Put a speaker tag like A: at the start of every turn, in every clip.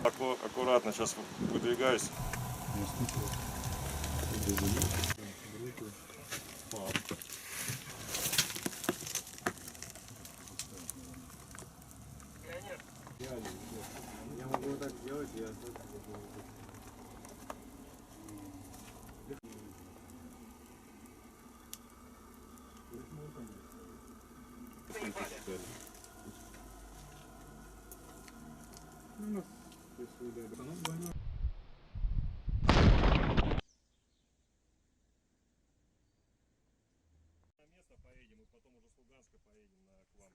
A: Аккуратно, сейчас выдвигаюсь.
B: Я могу так сделать, я...
A: Место поедем и потом уже с Луганска поедем к вам.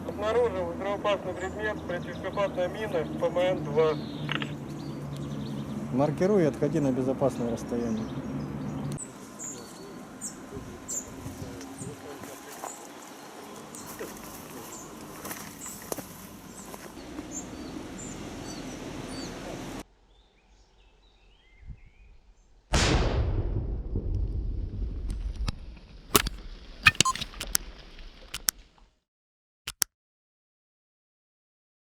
C: Обнаружил взрывоопасный предмет, противопехотная мина, ПМН-2.
B: Маркируй и отходи на безопасное расстояние.